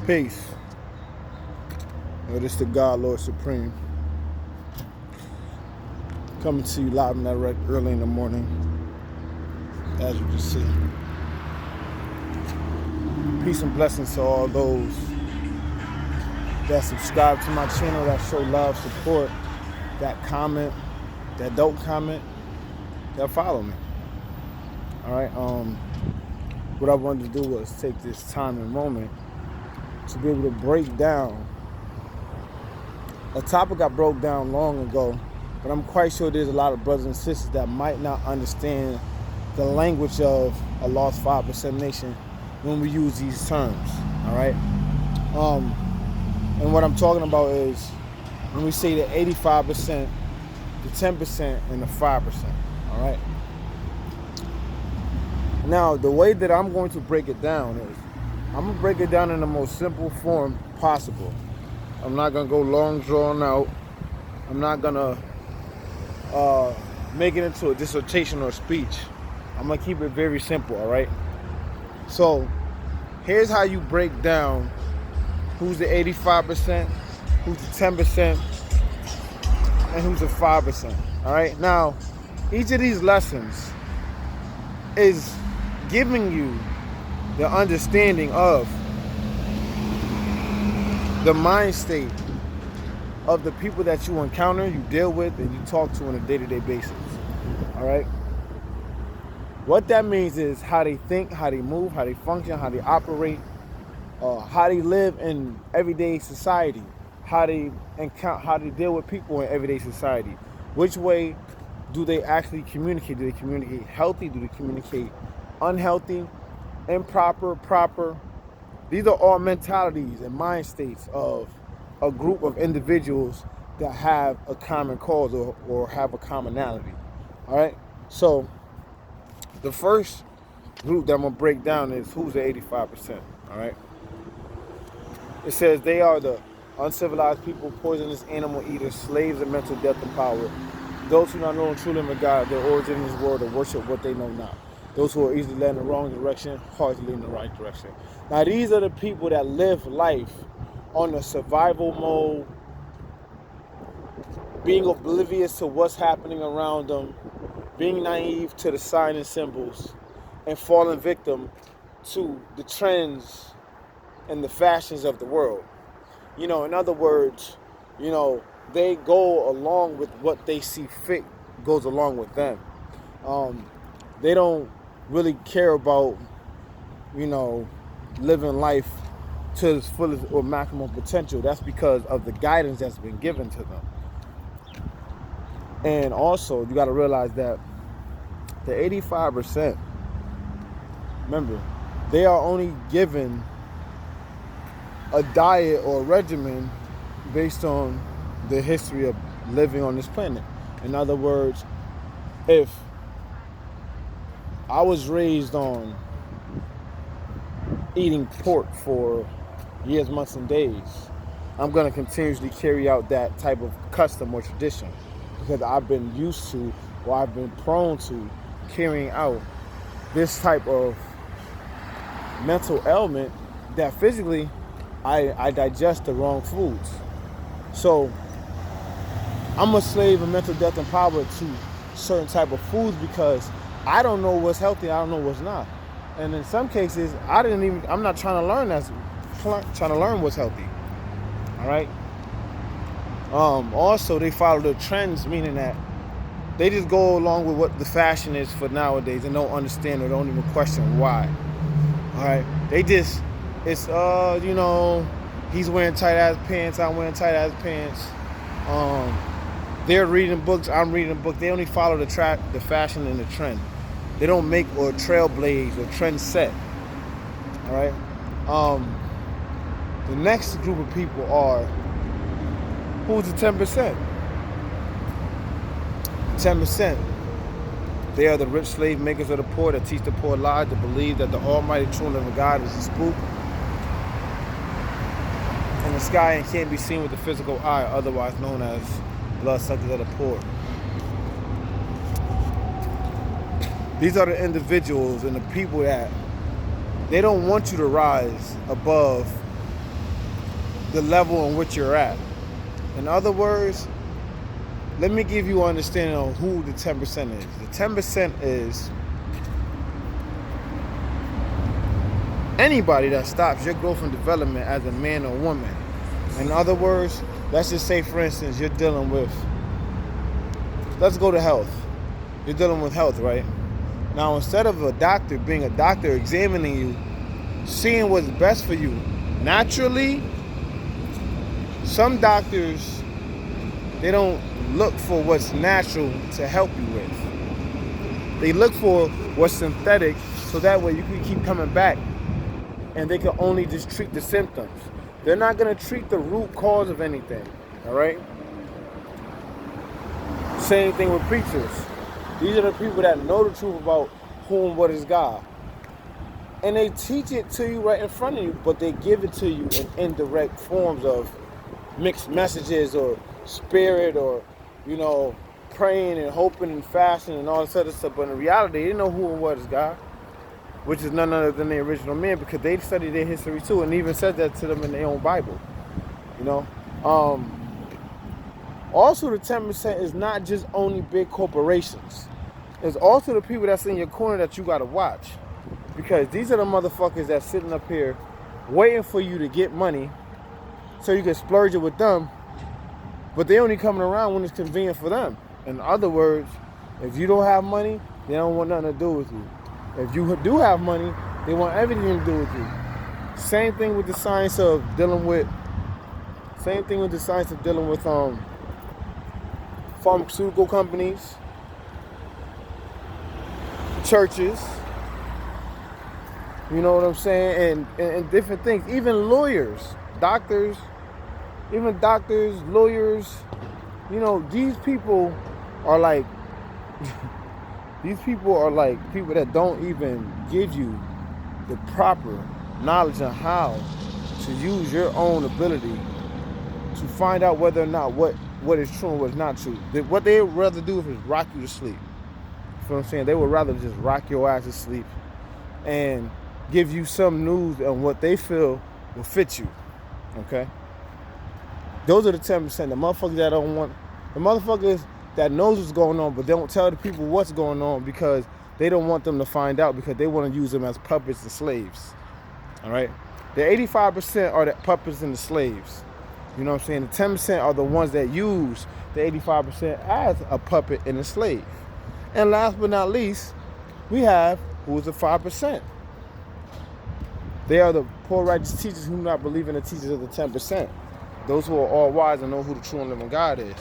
Peace. This is the God, Lord Supreme. Coming to you live and direct early in the morning, as you can see. Peace and blessings to all those that subscribe to my channel, that show love, support, that comment, that don't comment, that follow me. All right. What I wanted to do was take this time and moment to be able to break down a topic I broke down long ago, but I'm quite sure there's a lot of brothers and sisters that might not understand the language of a lost 5% nation when we use these terms. All right. And what I'm talking about is when we say the 85%, the 10%, and the 5%. All right. Now, the way that I'm going to break it down is I'm going to break it down in the most simple form possible. I'm not going to go long, drawn out. I'm not going to make it into a dissertation or speech. I'm going to keep it very simple, all right? So, here's how you break down who's the 85%, who's the 10%, and who's the 5%, all right? Now, each of these lessons is giving you the understanding of the mind state of the people that you encounter, you deal with, and you talk to on a day-to-day basis. All right? What that means is how they think, how they move, how they function, how they operate, how they live in everyday society, how they deal with people in everyday society. Which way do they actually communicate? Do they communicate healthy? Do they communicate unhealthy, improper, proper? These are all mentalities and mind states of a group of individuals that have a common cause or have a commonality. All right? So the first group that I'm going to break down is who's the 85%. All right? It says they are the uncivilized people, poisonous animal eaters, slaves of mental death and power. Those who not know and truly living God, their origin in this world, or worship what they know not. Those who are easily led in the wrong direction, hard to lead in the right direction. Now, these are the people that live life on a survival mode, being oblivious to what's happening around them, being naive to the signs and symbols, and falling victim to the trends and the fashions of the world. In other words, they go along with what they see fit goes along with them. They don't really care about, living life to its fullest or maximum potential. That's because of the guidance that's been given to them. And also, you got to realize that the 85%, remember, they are only given a diet or a regimen based on the history of living on this planet. In other words, if I was raised on eating pork for years, months, and days, I'm going to continuously carry out that type of custom or tradition because I've been used to, or I've been prone to carrying out this type of mental ailment that physically I digest the wrong foods. So I'm a slave of mental death and power to certain type of foods because I don't know what's healthy, I don't know what's not. And in some cases, I'm not trying to learn trying to learn what's healthy. All right. Also, they follow the trends, meaning that they just go along with what the fashion is for nowadays and don't understand or don't even question why. All right. It's he's wearing tight ass pants, I'm wearing tight ass pants. They're reading books, I'm reading a book. They only follow the fashion and the trend. They don't make or trailblaze or trend set. All right. The next group of people are who's the 10%? 10%. They are the rich slave makers of the poor that teach the poor lies, to believe that the almighty true and living God is a spook in the sky and can't be seen with the physical eye, otherwise known as bloodsuckers of the poor. These are the individuals and the people that they don't want you to rise above the level in which you're at. In other words, let me give you an understanding of who the 10% is. The 10% is anybody that stops your growth and development as a man or woman. In other words, let's just say, for instance, you're dealing with, let's go to health. You're dealing with health, right? Now, instead of a doctor being a doctor, examining you, seeing what's best for you, naturally, some doctors, they don't look for what's natural to help you with. They look for what's synthetic, so that way you can keep coming back and they can only just treat the symptoms. They're not going to treat the root cause of anything, all right? Same thing with preachers. These are the people that know the truth about who and what is God. And they teach it to you right in front of you, but they give it to you in indirect forms of mixed messages or spirit or, praying and hoping and fasting and all this other stuff. But in reality, they know who and what is God, which is none other than the original man, because they study their history too, and even said that to them in their own Bible. Also, the 10% is not just only big corporations. It's also the people that's in your corner that you gotta watch, because these are the motherfuckers that's sitting up here waiting for you to get money so you can splurge it with them, but they only coming around when it's convenient for them. In other words, if you don't have money, they don't want nothing to do with you. If you do have money, they want everything to do with you. Same thing with the science of dealing with pharmaceutical companies, churches, you know what I'm saying, and different things. Even lawyers, doctors, lawyers, these people are like people that don't even give you the proper knowledge on how to use your own ability to find out whether or not what is true and what is not true. What they would rather do is rock you to sleep. You know what I'm saying? They would rather just rock your ass to sleep and give you some news on what they feel will fit you. Okay? Those are the 10%. The motherfuckers that knows what's going on, but they don't tell the people what's going on because they don't want them to find out, because they want to use them as puppets and slaves. All right? The 85% are the puppets and the slaves. You know what I'm saying? The 10% are the ones that use the 85% as a puppet and a slave. And last but not least, we have who's the 5%. They are the poor righteous teachers who do not believe in the teachers of the 10%. Those who are all wise and know who the true and living God is,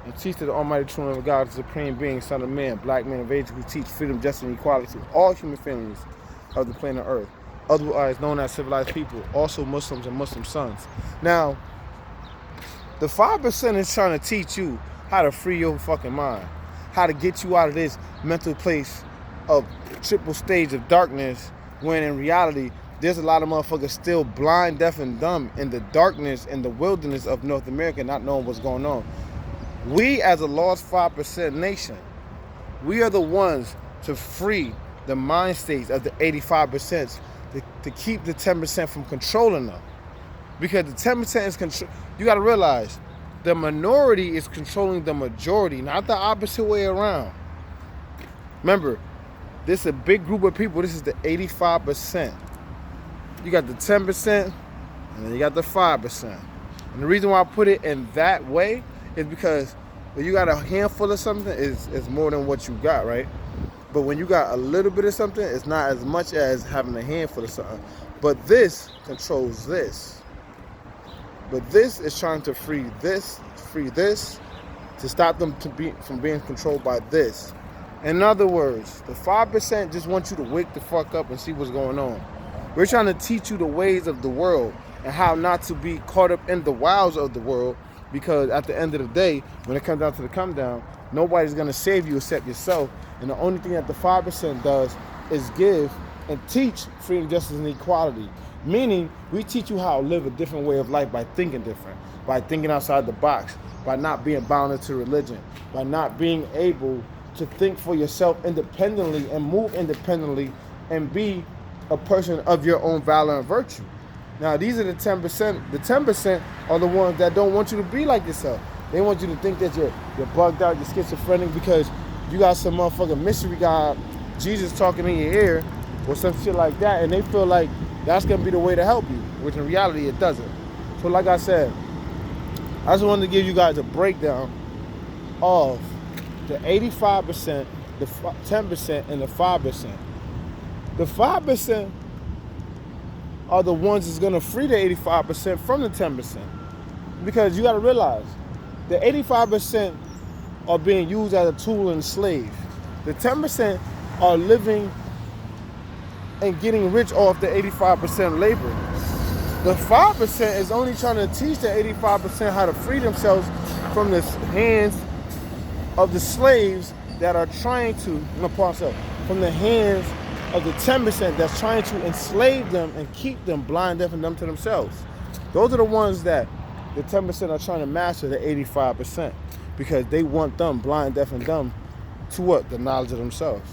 and teach that the Almighty true and living God is the supreme being, Son of Man, black man of age, who teach freedom, justice, and equality to all human families of the planet Earth, otherwise known as civilized people, also Muslims and Muslim sons. Now, the 5% is trying to teach you how to free your fucking mind, how to get you out of this mental place of triple stage of darkness, when in reality, there's a lot of motherfuckers still blind, deaf, and dumb in the darkness and the wilderness of North America, not knowing what's going on. We, as a lost 5% nation, we are the ones to free the mind states of the 85% to keep the 10% from controlling them. Because the 10% is control. You got to realize, the minority is controlling the majority, not the opposite way around. Remember, this is a big group of people. This is the 85%. You got the 10%, and then you got the 5%. And the reason why I put it in that way is because when you got a handful of something, it's more than what you got, right? But when you got a little bit of something, it's not as much as having a handful of something. But this controls this. But this is trying to free this, to stop them from being controlled by this. In other words, the 5% just want you to wake the fuck up and see what's going on. We're trying to teach you the ways of the world and how not to be caught up in the wiles of the world, because at the end of the day, when it comes down to the come down, nobody's going to save you except yourself. And the only thing that the 5% does is give and teach freedom, justice, and equality. Meaning, we teach you how to live a different way of life by thinking different, by thinking outside the box, by not being bound to religion, by not being able to think for yourself independently and move independently and be a person of your own valor and virtue. Now, these are the 10%. The 10% are the ones that don't want you to be like yourself. They want you to think that you're bugged out, you're schizophrenic because you got some motherfucking mystery God, Jesus talking in your ear or some shit like that, and they feel like that's going to be the way to help you, which in reality it doesn't. So like I said, I just wanted to give you guys a breakdown of the 85%, the 10%, and the 5%. The 5% are the ones that's going to free the 85% from the 10%. Because you got to realize, the 85% are being used as a tool and slave. The 10% are living and getting rich off the 85% labor. The 5% is only trying to teach the 85% how to free themselves from the hands of the slaves that are trying to, from the hands of the 10% that's trying to enslave them and keep them blind, deaf, and dumb to themselves. Those are the ones that the 10% are trying to master the 85% because they want them blind, deaf, and dumb to what? The knowledge of themselves.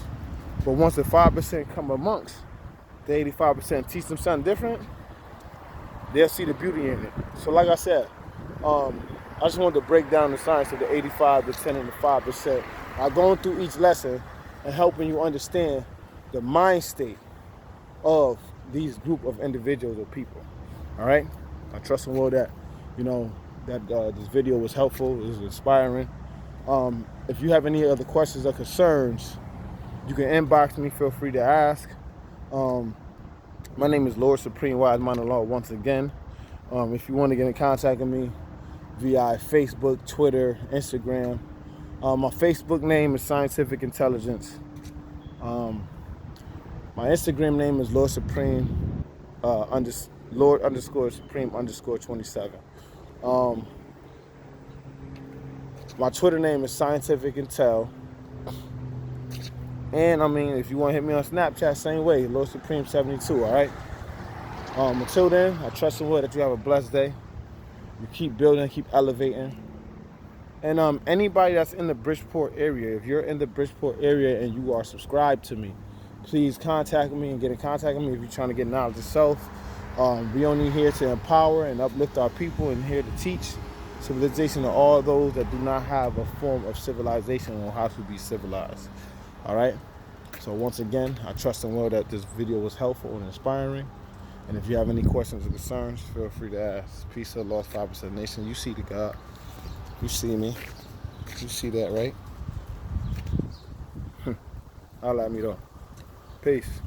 But once the 5% come amongst the 85%, teach them something different, they'll see the beauty in it. So like I said, I just wanted to break down the science of the 85, the 10, and the 5%. I'm going through each lesson and helping you understand the mind state of these group of individuals or people. All right? I trust and will that, that this video was helpful, it was inspiring. If you have any other questions or concerns, you can inbox me, feel free to ask. My name is Lord Supreme Wise Mind of Law once again. If you want to get in contact with me via Facebook, Twitter, Instagram, my Facebook name is Scientific Intelligence. My Instagram name is Lord Supreme, Lord_Supreme_27. My Twitter name is Scientific Intel. And if you want to hit me on Snapchat, same way, Lord Supreme 72, all right? Until then, I trust and will that you have a blessed day. You keep building, keep elevating. And anybody that's in the Bridgeport area, if you're in the Bridgeport area and you are subscribed to me, please contact me and get in contact with me if you're trying to get knowledge of self. We only here to empower and uplift our people and here to teach civilization to all those that do not have a form of civilization on how to be civilized. All right? So once again, I trust and will that this video was helpful and inspiring. And if you have any questions or concerns, feel free to ask. Peace of the Lost 5% Nation. You see the God. You see me. You see that, right? Holla at me though. Peace.